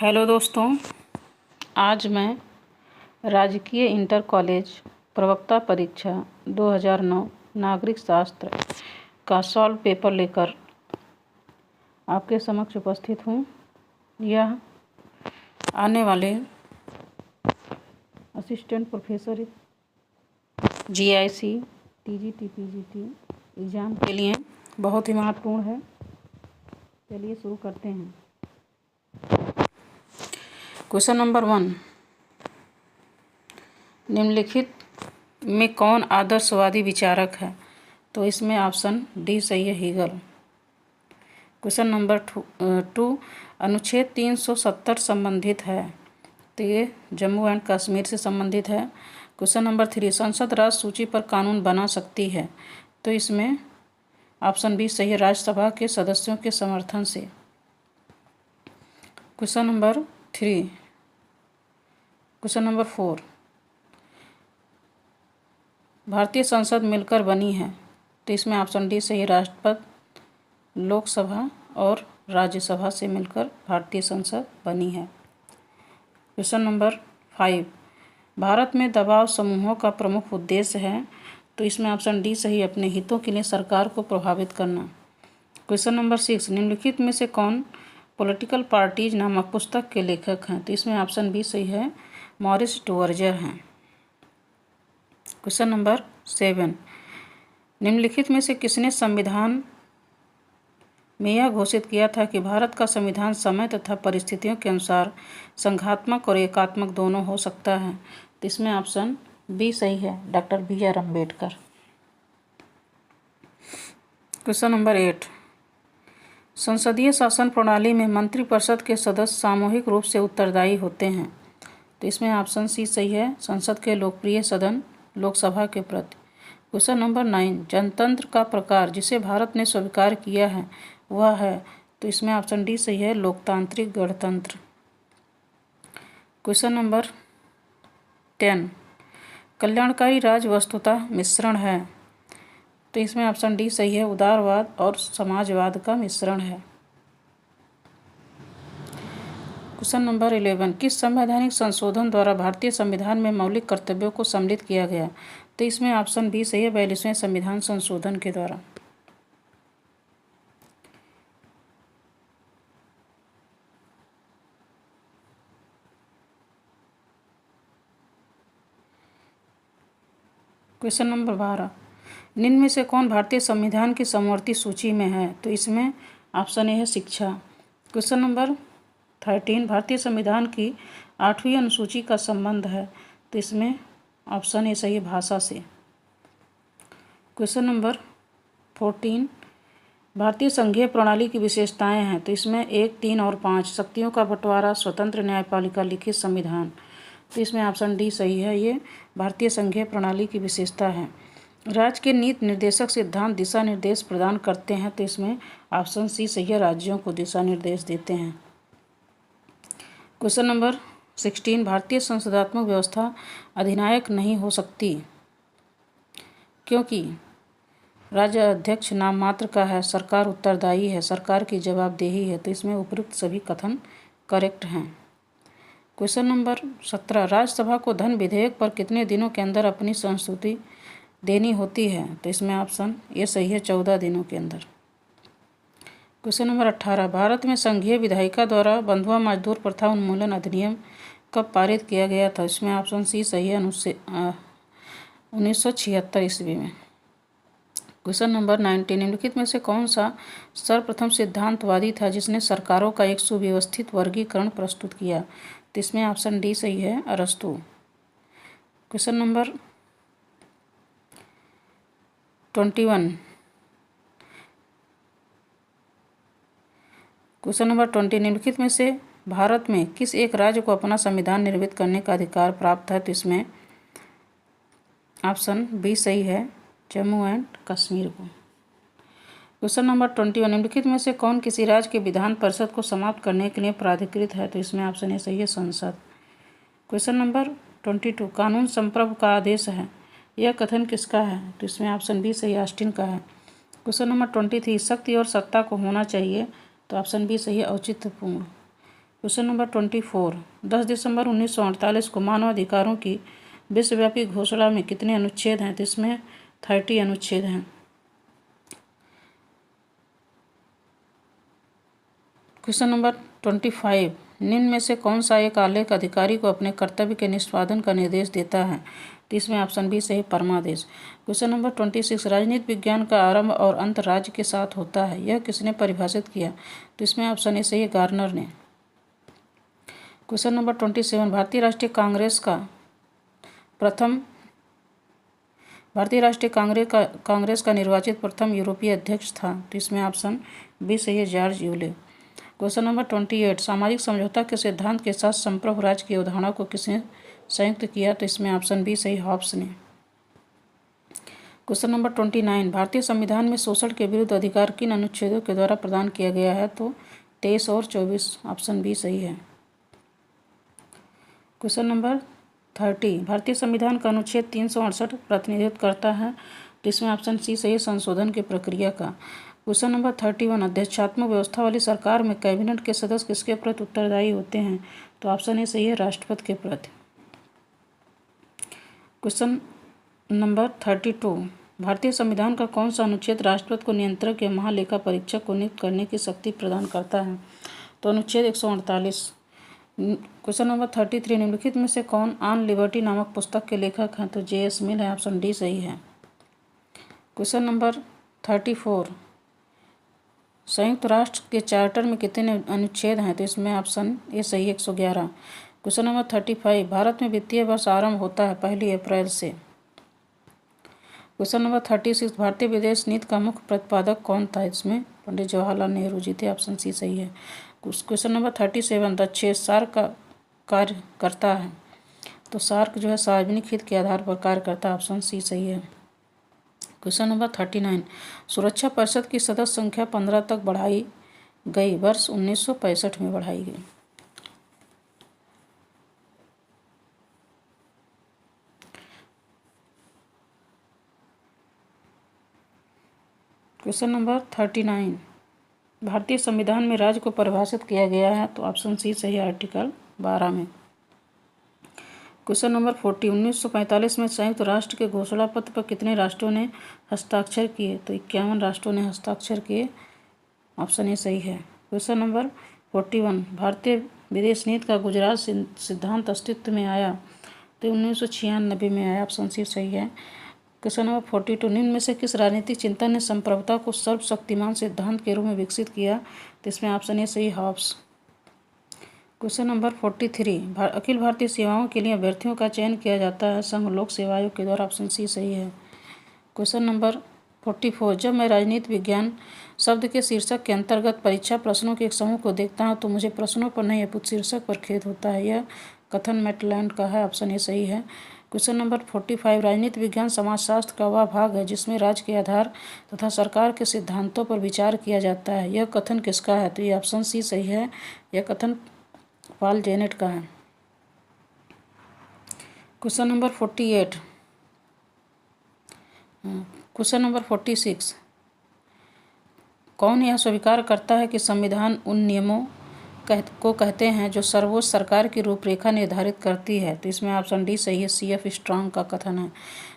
Hello दोस्तों, आज मैं राजकीय इंटर कॉलेज प्रवक्ता परीक्षा 2009 नागरिक शास्त्र का सॉल्व पेपर लेकर आपके समक्ष उपस्थित हूँ। यह आने वाले assistant professor GIC TGT PGT exam के लिए बहुत ही महत्वपूर्ण है। चलिए शुरू करते हैं। क्वेश्चन नंबर 1, निम्नलिखिट में कौन आदर्शवादी विचारक है? तो इसमें ऑप्शन डी सही है, हीगल। क्वेश्चन नंबर 2, अनुच्छेद 370 संबंधित है, तो ये जम्मू एंड कश्मीर से संबंधित है। क्वेश्चन नंबर 3, संसद राज्य सूची पर कानून बना सकती है, तो इसमें ऑप्शन बी सही है, राज्यसभा के सदस्यों के समर्थन से। क्वेश्चन नंबर 4, भारतीय संसद मिलकर बनी है, तो इसमें ऑप्शन डी सही, राष्ट्रपति, लोकसभा और राज्यसभा से मिलकर भारतीय संसद बनी है। क्वेश्चन नंबर 5, भारत में दबाव समूहों का प्रमुख उद्देश्य है, तो इसमें ऑप्शन डी सही, अपने हितों के लिए सरकार को प्रभावित करना। क्वेश्चन नंबर 6, निम्नलिखित में से कौन पॉलिटिकल पार्टीज नामक पुस्तक के लेखक हैं? तो इसमें ऑप्शन बी सही है, मॉरिस टूवर्जर हैं। क्वेश्चन नंबर 7, निम्नलिखित में से किसने संविधान में यह घोषित किया था कि भारत का संविधान समय तथा परिस्थितियों के अनुसार संघात्मक और एकात्मक दोनों हो सकता है? तो इसमें ऑप्शन बी सही है, doctor BR Ambedkar. Question number 8, संसदीय शासन प्रणाली में मंत्रिपरिषद के सदस्य सामूहिक रूप से उत्तरदायी होते हैं, तो इसमें ऑप्शन सी सही है, संसद के लोकप्रिय सदन लोकसभा के प्रति। क्वेश्चन नंबर 9, जनतंत्र का प्रकार जिसे भारत ने स्वीकार किया है वह है, तो इसमें ऑप्शन डी सही है, लोकतांत्रिक गणतंत्र। क्वेश्चन नंबर 10, कल्याणकारी राज्य वस्तुतः मिश्रण है, तो इसमें ऑप्शन डी सही है, उदारवाद और समाजवाद का मिश्रण है। क्वेश्चन नंबर 11, किस संवैधानिक संशोधन द्वारा भारतीय संविधान में मौलिक कर्तव्यों को सम्मिलित किया गया? तो इसमें ऑप्शन बी सही है, 42वें संविधान संशोधन के द्वारा। क्वेश्चन नंबर 12, निम्न में से कौन भारतीय संविधान की समवर्ती सूची में है? तो इसमें ऑप्शन ए है, शिक्षा। क्वेश्चन नंबर 13, भारतीय संविधान की 8वीं अनुसूची का संबंध है, तो इसमें ऑप्शन ए सही है, भाषा से। क्वेश्चन नंबर 14, भारतीय संघीय प्रणाली की विशेषताएं हैं, तो इसमें 1, 3 और 5, शक्तियों का बंटवारा, स्वतंत्र न्यायपालिका, लिखित संविधान, तो इसमें ऑप्शन डी सही है, ये भारतीय संघीय प्रणाली की विशेषता है। राज्य के नीति निर्देशक सिद्धांत दिशा निर्देश प्रदान करते हैं, तो इसमें ऑप्शन सी सही है, राज्यों को दिशा निर्देश देते हैं। क्वेश्चन नंबर 16, भारतीय संसदात्मक व्यवस्था अधिनायक नहीं हो सकती क्योंकि राज्य अध्यक्ष नाम मात्र का है, सरकार उत्तरदायी है, सरकार की जवाबदेही है, तो इसमें उपयुक्त सभी कथन करेक्ट हैं। क्वेश्चन नंबर 17, राज्यसभा को धन विधेयक पर कितने दिनों के अंदर अपनी संस्तुति देनी होती है? तो इसमें ऑप्शन ये सही है, 14 दिनों के अंदर। क्वेश्चन नंबर 18, भारत में संघीय विधायिका द्वारा बंधुआ मजदूर प्रथा उन्मूलन अधिनियम कब पारित किया गया था? इसमें ऑप्शन सी सही है, 1976 ईस्वी में। क्वेश्चन नंबर 19, निम्नलिखित में से कौन सा सर्वप्रथम सिद्धांतवादी था जिसने सरकारों का एक सुव्यवस्थित वर्गीकरण प्रस्तुत किया? तो इसमें ऑप्शन डी सही है, अरस्तु। क्वेश्चन नंबर 21, क्वेश्चन नंबर 20, निम्नलिखित में से भारत में किस एक राज्य को अपना संविधान निर्मित करने का अधिकार प्राप्त है? तो इसमें ऑप्शन बी सही है, जम्मू एंड कश्मीर को। क्वेश्चन नंबर 21, निम्नलिखित में से कौन किसी राज्य के विधान परिषद को समाप्त करने के लिए प्राधिकृत है? तो इसमें ऑप्शन ए सही है, संसद। क्वेश्चन नंबर 22, कानून संप्रभु का आदेश है, यह कथन किसका है? तो इसमें ऑप्शन बी सही, ऑस्टिन का है। क्वेश्चन नंबर 23, शक्ति और सत्ता को होना चाहिए, तो ऑप्शन बी सही है, औचित्यपूर्ण। क्वेश्चन नंबर 24, 10 दिसंबर 1948 को मानवाधिकारों की विश्वव्यापी घोषणा में कितने अनुच्छेद हैं? तो इसमें 30 अनुच्छेद हैं। क्वेश्चन नंबर 25, निम्न में से कौन सा एक आलेख अधिकारी को अपने कर्तव्य के निष्पादन का निर्देश देता है? तो इसमें ऑप्शन बी सही, परमादेश। क्वेश्चन नंबर 26, राजनीति विज्ञान का आरंभ और अंत राज्य के साथ होता है, यह किसने परिभाषित किया? तो इसमें ऑप्शन ए सही, गार्नर ने। क्वेश्चन नंबर 27, भारतीय राष्ट्रीय कांग्रेस का निर्वाचित प्रथम यूरोपीय अध्यक्ष था? तो इसमें ऑप्शन बी सही है, जॉर्ज यूले। क्वेश्चन नंबर 28, सामाजिक समझौता के सिद्धांत के साथ संप्रभु राज्य की अवधारणा को किसने संयुक्त किया? तो इसमें ऑप्शन बी सही, हॉब्स ने। क्वेश्चन नंबर 29, भारतीय संविधान में शोषण के विरुद्ध अधिकार किन अनुच्छेदों के द्वारा प्रदान किया गया है? तो 23 और 24, ऑप्शन बी सही है। क्वेश्चन नंबर 30, भारतीय संविधान का अनुच्छेद 368 प्रतिनिधित्व करता है? तो इसमें ऑप्शन सी सही, संशोधन की प्रक्रिया का। क्वेश्चन नंबर 31, अध्यक्षात्मक व्यवस्था वाली सरकार में कैबिनेट के सदस्य किसके प्रति उत्तरदायी होते हैं? तो ऑप्शन ए सही है, राष्ट्रपति के प्रति। क्वेश्चन नंबर 32, भारतीय संविधान का कौन सा अनुच्छेद राष्ट्रपति को नियंत्रक या महालेखा परीक्षक को नियुक्त करने की शक्ति प्रदान करता है? तो अनुच्छेद 148। क्वेश्चन नंबर 33, निम्नलिखित में से कौन ऑन लिबर्टी नामक पुस्तक के लेखक हैं? तो जे.एस. मिल है, ऑप्शन डी सही है। क्वेश्चन नंबर 34, संयुक्त राष्ट्र के चार्टर में कितने अनुच्छेद हैं? तो इसमें ऑप्शन ए सही, 111। क्वेश्चन नंबर 35, भारत में वित्तीय वर्ष आरंभ होता है 1 अप्रैल से। क्वेश्चन नंबर 36, भारतीय विदेश नीति का मुख्य प्रतिपादक कौन था? इसमें पंडित जवाहरलाल नेहरू जी थे, ऑप्शन सी सही है। क्वेश्चन नंबर 37, दक्षेश सार्क का कार्य करता है? तो सार्क जो है सार्वजनिक हित के आधार पर कार्य करता है, ऑप्शन सी सही है। क्वेश्चन नंबर 39, सुरक्षा परिषद की सदस्य संख्या 15 तक बढ़ाई गई, वर्ष 1965 में बढ़ाई गई। क्वेश्चन नंबर 39, भारतीय संविधान में राज्य को परिभाषित किया गया है? तो ऑप्शन सी सही, आर्टिकल 12 में। क्वेश्चन नंबर 40, 1945 में संयुक्त राष्ट्र के घोषणा पत्र पर कितने राष्ट्रों ने हस्ताक्षर किए? तो 51 राष्ट्रों ने हस्ताक्षर किए, ऑप्शन ए सही है। क्वेश्चन नंबर 41, भारतीय विदेश नीति का गुजरात सिद्धांत अस्तित्व में आया? तो 1996 में आया, ऑप्शन सी सही है। क्वेश्चन नंबर 42, निम्न में से किस राजनीतिक चिंतन ने संप्रभुता को सर्वशक्तिमान सिद्धांत के रूप में विकसित किया? तो इसमें ऑप्शन ए सही, Hobbs. Question number 43, Akhil Bharatiya सेवाओं के लिए अभ्यर्थियों का चयन किया जाता है संघ लोक सेवा आयोग के द्वारा, ऑप्शन सी सही है। क्वेश्चन नंबर 44, जब मैं राजनीति विज्ञान शब्द के शीर्षक के अंतर्गत परीक्षा प्रश्नों के एक समूह को देखता हूँ तो मुझे प्रश्नों पर नहीं अपितु शीर्षक पर खेद होता है, यह कथन मैटलैंड का है, ऑप्शन ए सही है। क्वेश्चन नंबर 45, राजनीति विज्ञान समाजशास्त्र का वह भाग है जिसमें राज्य के आधार तथा सरकार के सिद्धांतों पर विचार किया जाता है, यह कथन किसका है? तो ये ऑप्शन सी सही है, यह कथन पॉल जेनेट का है। क्वेश्चन नंबर 48, क्वेश्चन नंबर 46, कौन यह स्वीकार करता है कि संविधान उन नियमों को कहते हैं जो सर्वोच्च सरकार की रूपरेखा निर्धारित करती है? तो इसमें ऑप्शन डी सही है, CF स्ट्रांग का कथन है।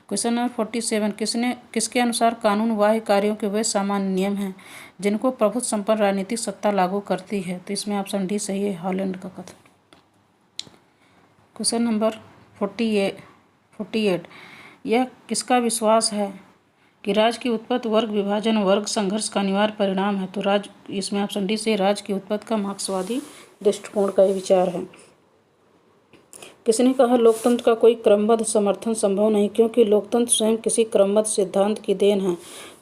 क्वेश्चन नंबर 47, किसके अनुसार कानून बाह्य कार्यों के वे सामान्य नियम हैं जिनको प्रभुत्व संपन्न राजनीतिक सत्ता लागू करती है? तो इसमें ऑप्शन डी सही है, हॉलैंड का कथन। क्वेश्चन नंबर 48, यह किसका विश्वास है कि राज्य की उत्पत्ति वर्ग विभाजन वर्ग संघर्ष का अनिवार्य परिणाम है? तो इसमें ऑप्शन डी से राज्य की उत्पत्ति का मार्क्सवादी दृष्टिकोण का विचार है। किसने कहा लोकतंत्र का कोई क्रमबद्ध समर्थन संभव नहीं क्योंकि लोकतंत्र स्वयं किसी क्रमबद्ध सिद्धांत की देन है?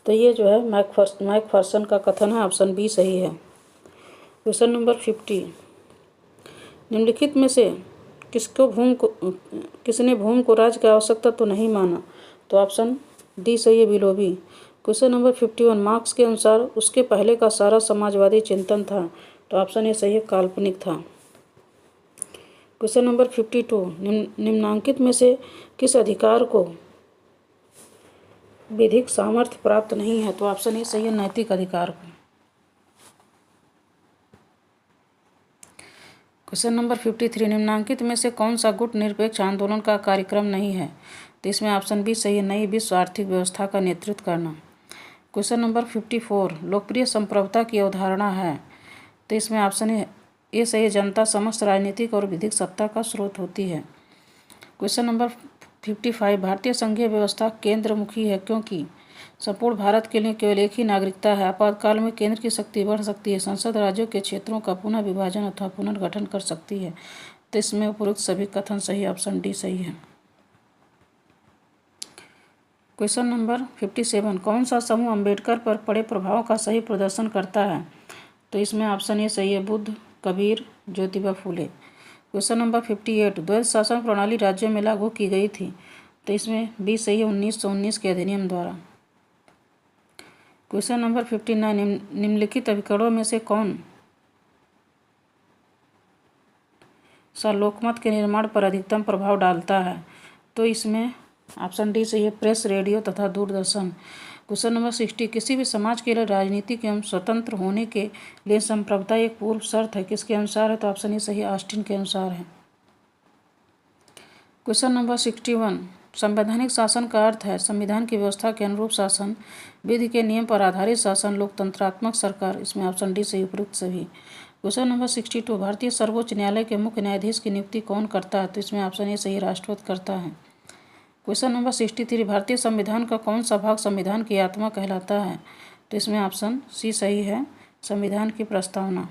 तो ये जो है मैकफर्सन का कथन है, ऑप्शन बी सही है। क्वेश्चन नंबर 50, निम्नलिखित में से किसने भूमि को राज्य की आवश्यकता तो नहीं माना? तो ऑप्शन डी सही है, बिलोबी। क्वेश्चन नंबर 51, मार्क्स के अनुसार उसके पहले का सारा समाजवादी चिंतन था? तो ऑप्शन ए सही है, काल्पनिक था। क्वेश्चन नंबर 52, निम्नांकित में से किस अधिकार को विधिक सामर्थ्य प्राप्त नहीं है? तो ऑप्शन ए सही है, नैतिक अधिकार को। क्वेश्चन नंबर 53, निम्नांकित में से कौन सा गुट निरपेक्ष आंदोलन का कार्यक्रम नहीं है? तो इसमें ऑप्शन बी सही है, नई विश्व आर्थिक व्यवस्था का नेतृत्व करना। क्वेश्चन नंबर 54, लोकप्रिय संप्रभुता की अवधारणा है? तो इसमें ऑप्शन ए सही है, जनता समस्त राजनीतिक और विधिक सत्ता का स्रोत होती है। क्वेश्चन नंबर 55, भारतीय संघीय व्यवस्था केंद्रमुखी है क्योंकि संपूर्ण भारत के लिए केवल एक ही नागरिकता है, आपातकाल में केंद्र की शक्ति बढ़ सकती है, संसद राज्यों के क्षेत्रों का पुनः विभाजन अथवा पुनर्गठन कर सकती है। तो इसमें उपरोक्त सभी कथन सही, ऑप्शन डी सही है। क्वेश्चन नंबर 57, कौन सा समूह अंबेडकर पर पड़े प्रभाव का सही प्रदर्शन करता है? तो इसमें ऑप्शन ए सही है, बुद्ध, कबीर, ज्योतिबा फूले। क्वेश्चन नंबर 58, द्वैध शासन प्रणाली राज्यों में लागू की गई थी? तो इसमें बी सही है, 1919 के अधिनियम द्वारा। क्वेश्चन नंबर 59, निम्नलिखित अभिकरणों में से कौन सा लोकमत के निर्माण पर अधिकतम प्रभाव डालता है? तो इसमें ऑप्शन डी सही है, प्रेस, रेडियो तथा दूरदर्शन। क्वेश्चन नंबर 60, किसी भी समाज के लिए राजनीतिक एवं स्वतंत्र होने के लिए संप्रभुता एक पूर्व शर्त है, किसके अनुसार है? तो ऑप्शन ए सही है, ऑस्टिन के अनुसार है। क्वेश्चन नंबर 61, संवैधानिक शासन का अर्थ है संविधान की व्यवस्था के अनुरूप शासन, विधि के नियम पर आधारित शासन, लोकतंत्रात्मक सरकार। इसमें ऑप्शन डी सही, उपयुक्त सभी। क्वेश्चन नंबर 62, भारतीय सर्वोच्च न्यायालय के मुख्य न्यायाधीश की नियुक्ति कौन करता है? तो इसमें ऑप्शन ए सही, राष्ट्रपति करता है। क्वेश्चन नंबर 63, भारतीय संविधान का कौन सा भाग संविधान की आत्मा कहलाता है? तो इसमें ऑप्शन सी सही है, संविधान की प्रस्तावना।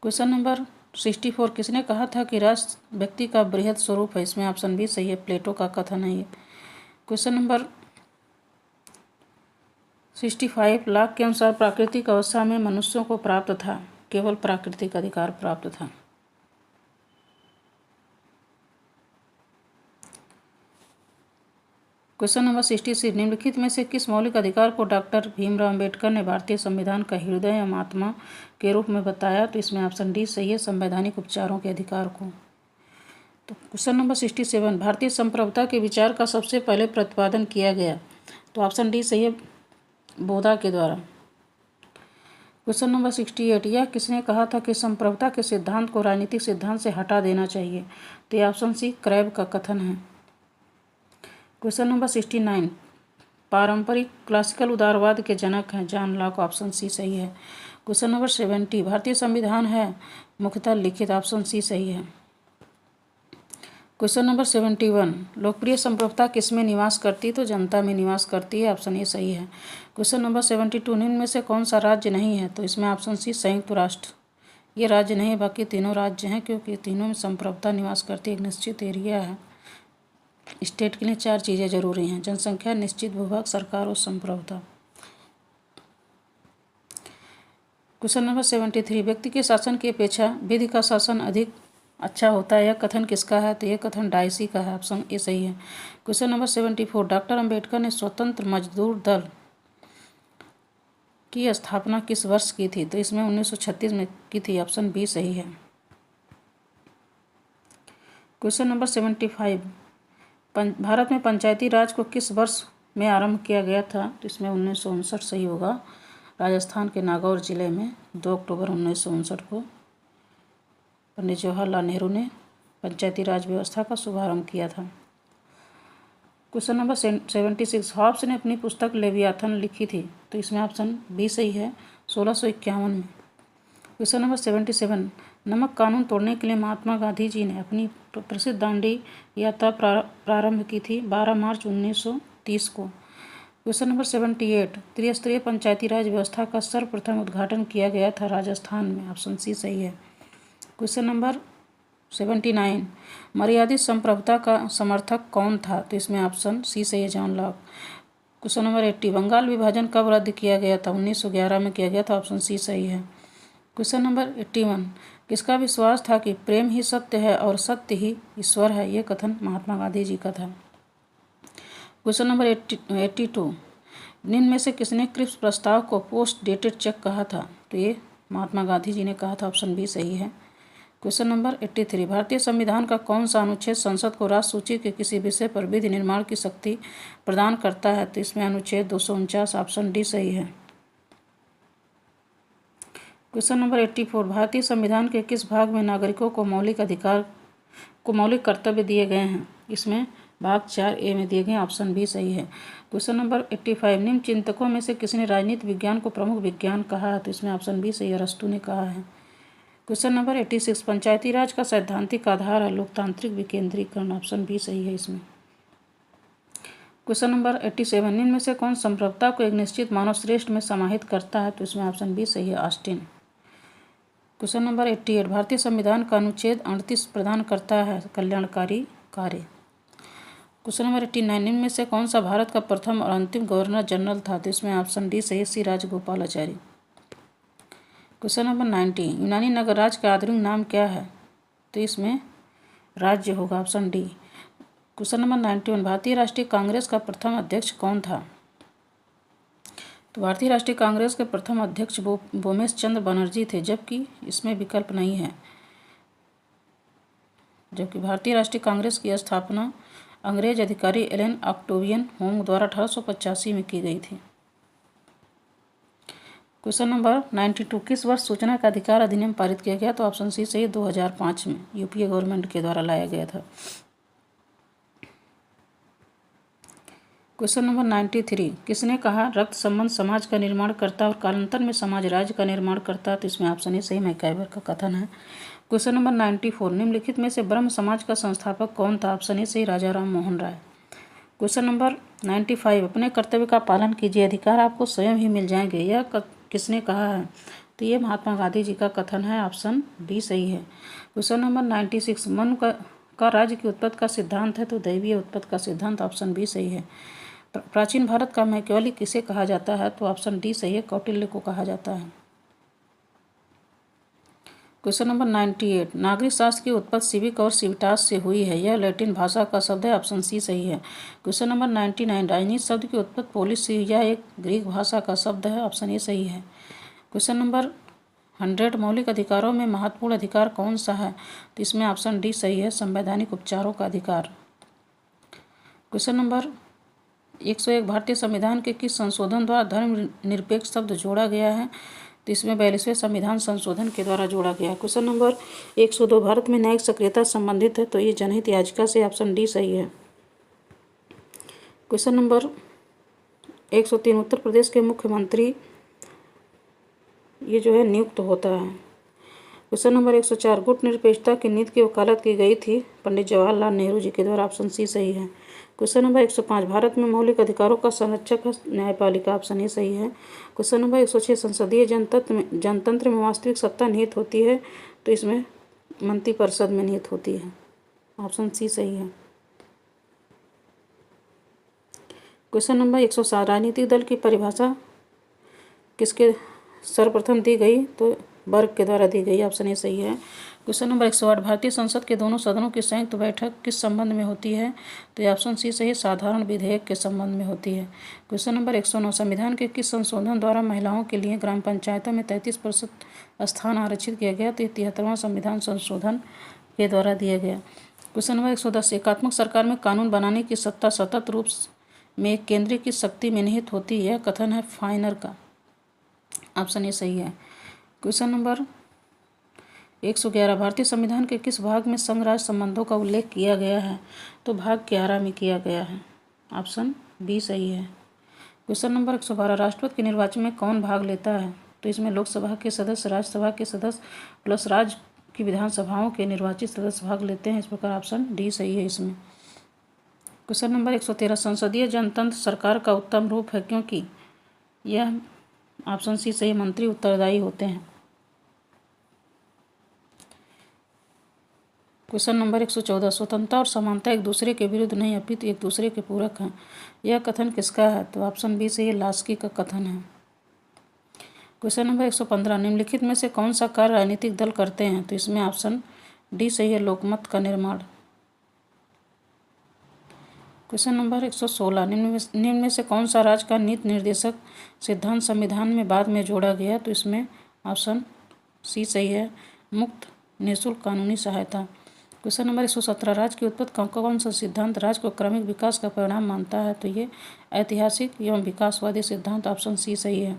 क्वेश्चन नंबर 64, किसने कहा था कि राष्ट्र व्यक्ति का बृहद स्वरूप है? इसमें ऑप्शन बी सही है, प्लेटो का कथन है ये। क्वेश्चन नंबर 65, लाक के अनुसार प्राकृतिक अवस्था में मनुष्यों को प्राप्त था, केवल प्राकृतिक अधिकार प्राप्त था। क्वेश्चन नंबर 66, निम्नलिखित में से किस मौलिक अधिकार को डॉक्टर भीमराव अंबेडकर ने भारतीय संविधान का हृदय एवं आत्मा के रूप में बताया? तो इसमें ऑप्शन डी सही है, संवैधानिक उपचारों के अधिकार को। तो क्वेश्चन नंबर 67, भारतीय संप्रभुता के विचार का सबसे पहले प्रतिपादन किया गया? तो ऑप्शन डी सही है, बोधा के द्वारा। क्वेश्चन नंबर 68, यह किसने कहा था कि संप्रभुता के सिद्धांत को राजनीतिक सिद्धांत से हटा देना चाहिए? तो यह ऑप्शन सी, क्रैब का कथन है। क्वेश्चन नंबर 69, पारंपरिक क्लासिकल उदारवाद के जनक हैं जॉन लॉक। ऑप्शन सी सही है। क्वेश्चन नंबर 70, भारतीय संविधान है मुख्यतः लिखित। ऑप्शन सी सही है। क्वेश्चन नंबर 71, लोकप्रिय संप्रभुता किसमें निवास करती? तो जनता में निवास करती है। ऑप्शन ए सही है। क्वेश्चन नंबर 72, निम्न में से कौन सा राज्य नहीं है? तो इसमें ऑप्शन सी, संयुक्त राष्ट्र। ये राज्य नहीं है, बाकी तीनों राज्य हैं क्योंकि तीनों में संप्रभुता निवास करती है। एक निश्चित एरिया है। स्टेट के लिए 4 चीज़ें जरूरी हैं, जनसंख्या, निश्चित भूभाग, सरकार और संप्रभुता। क्वेश्चन नंबर 73, व्यक्ति के शासन की अपेक्षा विधि का शासन अधिक अच्छा होता है, यह कथन किसका है? तो यह कथन डायसी का है। ऑप्शन ए सही है। क्वेश्चन नंबर 74, डॉक्टर अंबेडकर ने स्वतंत्र मजदूर दल की स्थापना किस वर्ष की थी? तो इसमें 1936 में की थी। ऑप्शन बी सही है। क्वेश्चन नंबर 75, भारत में पंचायती राज को किस वर्ष में आरंभ किया गया था? तो इसमें 1959 सही होगा। राजस्थान के नागौर जिले में 2 अक्टूबर 1959 को पंडित जवाहरलाल नेहरू ने पंचायती राज व्यवस्था का शुभारंभ किया था। क्वेश्चन नंबर 76, हॉब्स ने अपनी पुस्तक लेवियाथन लिखी थी? तो इसमें ऑप्शन बी सही है, 1651 में। क्वेश्चन नंबर 77, नमक कानून तोड़ने के लिए महात्मा गांधी जी ने अपनी प्रसिद्ध दांडी यात्रा प्रारंभ की थी 12 मार्च 1930 को। क्वेश्चन नंबर 78, त्रिस्तरीय पंचायती राज व्यवस्था का सर्वप्रथम उद्घाटन किया गया था राजस्थान में। ऑप्शन सी सही है। क्वेश्चन नंबर 79, मर्यादित संप्रभुता का समर्थक कौन था? तो इसमें ऑप्शन सी सही है, John Locke. Question number 80, Bengal विभाजन कब रद्द किया गया था? 1911 में किया गया था। ऑप्शन सी सही है। क्वेश्चन नंबर 81, किसका विश्वास था कि प्रेम ही सत्य है और सत्य ही ईश्वर है? ये कथन महात्मा गांधी जी का था। क्वेश्चन नंबर 82, निम्न में से किसने क्रिप्स प्रस्ताव को पोस्ट डेटेड चेक कहा था? तो ये महात्मा गांधी जी ने कहा था। ऑप्शन बी सही है। क्वेश्चन नंबर 83, भारतीय संविधान का कौन सा अनुच्छेद संसद को राष्ट्र सूची के किसी विषय पर विधि निर्माण की शक्ति प्रदान करता है? तो इसमें अनुच्छेद 249। ऑप्शन डी सही है। क्वेश्चन नंबर 84, भारतीय संविधान के किस भाग में नागरिकों को मौलिक कर्तव्य दिए गए हैं? इसमें भाग 4A में दिए गए, ऑप्शन बी सही है। क्वेश्चन नंबर 85, निम्न चिंतकों में से किसने राजनीति विज्ञान को प्रमुख विज्ञान कहा है? तो इसमें ऑप्शन बी सही है, अरस्तू ने कहा है। क्वेश्चन नंबर 86, पंचायती राज का सैद्धांतिक आधार है लोकतांत्रिक विकेंद्रीकरण, ऑप्शन बी सही है इसमें। क्वेश्चन नंबर 87, निम्न में से कौन संप्रभुता को एक निश्चित मानव श्रेष्ठ में समाहित करता है? तो इसमें ऑप्शन बी सही है, ऑस्टिन। क्वेश्चन नंबर 88, भारतीय संविधान का अनुच्छेद 38 प्रदान करता है कल्याणकारी कार्य। क्वेश्चन नंबर 89, निम्न में से कौन सा भारत का प्रथम और अंतिम गवर्नर जनरल था? तो इसमें ऑप्शन डी सही है, सी राजगोपालाचारी। क्वेश्चन नंबर 90, यूनानी नगरराज का आधुनिक नाम क्या है? तो इसमें राज्य होगा, ऑप्शन डी। क्वेश्चन नंबर 91, भारतीय राष्ट्रीय कांग्रेस का प्रथम अध्यक्ष कौन था? तो भारतीय राष्ट्रीय कांग्रेस के प्रथम अध्यक्ष बोमेश चंद्र बनर्जी थे, जबकि इसमें विकल्प नहीं है। जबकि भारतीय राष्ट्रीय कांग्रेस की स्थापना अंग्रेज अधिकारी एलन ऑक्टेवियन होम द्वारा 1885 में की गई थी। क्वेश्चन नंबर 92, किस वर्ष सूचना का अधिकार अधिनियम पारित किया गया? तो ऑप्शन सी सही, 2005 में यूपीए गवर्नमेंट के द्वारा लाया गया था। क्वेश्चन नंबर 93, किसने कहा रक्त संबंध समाज का निर्माण करता और कालांतर में समाज राज्य का निर्माण करता? तो इसमें ऑप्शन ए सही, मैकाइवर का कथन है। क्वेश्चन नंबर 94, निम्नलिखित में से ब्रह्म समाज का संस्थापक कौन था? ऑप्शन ए सही, राजा राम मोहन राय। क्वेश्चन नंबर 95, अपने कर्तव्य का पालन कीजिए, अधिकार आपको स्वयं ही मिल जाएंगे, यह किसने कहा है? तो ये महात्मा गांधी जी का कथन है, ऑप्शन डी सही है। क्वेश्चन नंबर 96, मन का राज्य की उत्पत्ति का सिद्धांत है? तो दैवीय उत्पत्ति का सिद्धांत, ऑप्शन बी सही है। प्राचीन भारत का मैकियावेली किसे कहा जाता है? तो ऑप्शन डी सही है, कौटिल्य को कहा जाता है। क्वेश्चन नंबर 98, नागरिक शास्त्र की उत्पत्ति सिविक और सिविटास से हुई है, यह लैटिन भाषा का शब्द है, ऑप्शन सी सही है। क्वेश्चन नंबर 99, राजनीति शब्द की उत्पत्ति पोलिस से, यह एक ग्रीक भाषा का शब्द है, ऑप्शन ए सही है। क्वेश्चन नंबर 100, मौलिक अधिकारों में महत्वपूर्ण अधिकार कौन सा है? तो इसमें ऑप्शन डी सही है, संवैधानिक उपचारों का अधिकार। क्वेश्चन नंबर 101, भारतीय संविधान के किस संशोधन द्वारा धर्मनिरपेक्ष शब्द जोड़ा गया है? तो इसमें 42वें संविधान संशोधन के द्वारा जोड़ा गया है। क्वेश्चन नंबर 102, भारत में न्यायिक सक्रियता संबंधित है? तो ये जनहित याचिका से, ऑप्शन डी सही है। क्वेश्चन नंबर 103, उत्तर प्रदेश के मुख्यमंत्री ये जो है नियुक्त होता है। क्वेश्चन नंबर 104, गुट निरपेक्षता की नीति की वकालत की गई थी पंडित जवाहरलाल नेहरू जी के द्वारा, ऑप्शन सी सही है। क्वेश्चन नंबर 105, भारत में मौलिक अधिकारों का संरक्षक है न्यायपालिका, ऑप्शन ए सही है। क्वेश्चन नंबर 106, संसदीय जनतंत्र में वास्तविक सत्ता निहित होती है? तो इसमें मंत्रिपरिषद में निहित होती है, ऑप्शन सी सही है। क्वेश्चन नंबर 107, राजनीतिक दल की परिभाषा किसके सर्वप्रथम दी गई? तो वर्ग के द्वारा दी गई, ऑप्शन ए सही है। क्वेश्चन नंबर 108, भारतीय संसद के दोनों सदनों की संयुक्त बैठक किस संबंध में होती है? तो ये ऑप्शन सी सही, साधारण विधेयक के संबंध में होती है। क्वेश्चन नंबर 109, संविधान के किस संशोधन द्वारा महिलाओं के लिए ग्राम पंचायतों में 33% स्थान आरक्षित किया गया? तो 73वां संविधान संशोधन के द्वारा दिया गया। क्वेश्चन नंबर 110, एकात्मक सरकार में कानून बनाने की सत्ता सतत रूप में केंद्रीय की शक्ति में निहित होती है, कथन है फाइनर का, ऑप्शन ए सही है। क्वेश्चन नंबर 111, भारतीय संविधान के किस भाग में संघ राज्य संबंधों का उल्लेख किया गया है? तो भाग 11 में किया गया है, ऑप्शन बी सही है। क्वेश्चन नंबर 112, राष्ट्रपति के निर्वाचन में कौन भाग लेता है? तो इसमें लोकसभा के सदस्य, राज्यसभा के सदस्य प्लस राज्य की विधानसभाओं के निर्वाचित सदस्य भाग लेते हैं, इस प्रकार ऑप्शन डी सही है इसमें। क्वेश्चन नंबर 113, संसदीय जनतंत्र सरकार का उत्तम रूप है क्योंकि यह, ऑप्शन सी सही, मंत्री उत्तरदायी होते हैं। क्वेश्चन नंबर 114, स्वतंत्रता और समानता एक दूसरे के विरुद्ध नहीं अपितु एक दूसरे के पूरक हैं, यह कथन किसका है? तो ऑप्शन बी सही है, लास्की का कथन है। क्वेश्चन नंबर 115, निम्नलिखित में से कौन सा कार्य राजनीतिक दल करते हैं? तो इसमें ऑप्शन डी सही है, लोकमत का निर्माण। क्वेश्चन नंबर 116, निम्न में से कौन सा राज्य का नीति निर्देशक सिद्धांत संविधान में बाद में जोड़ा गया? तो इसमें ऑप्शन सी सही है, मुफ्त निःशुल्क कानूनी सहायता। क्वेश्चन नंबर 117, राज्य की उत्पत्ति का कौन सा सिद्धांत राज्य को क्रमिक विकास का परिणाम मानता है? तो ये ऐतिहासिक एवं विकासवादी सिद्धांत, ऑप्शन सी सही है।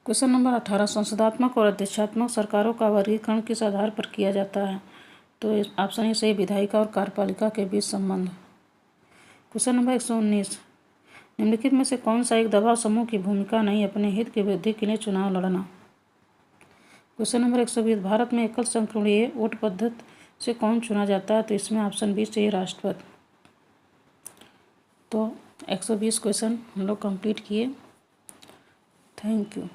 क्वेश्चन नंबर 18, संसदात्मक और अध्यक्षात्मक सरकारों का वर्गीकरण किस आधार पर किया जाता है? तो ऑप्शन ए सही, विधायिका और कार्यपालिका के बीच संबंध। क्वेश्चन नंबर 119, निम्नलिखित में से कौन सा एक दबाव समूह की भूमिका नहीं, अपने हित की वृद्धि के लिए चुनाव लड़ना। क्वेश्चन नंबर 120, भारत में एकल संक्रमणीय वोट पद्धति से कौन चुना जाता है? तो इसमें ऑप्शन बी चाहिए, राष्ट्रपति। तो 120 क्वेश्चन हम लोग कंप्लीट किए। Thank you.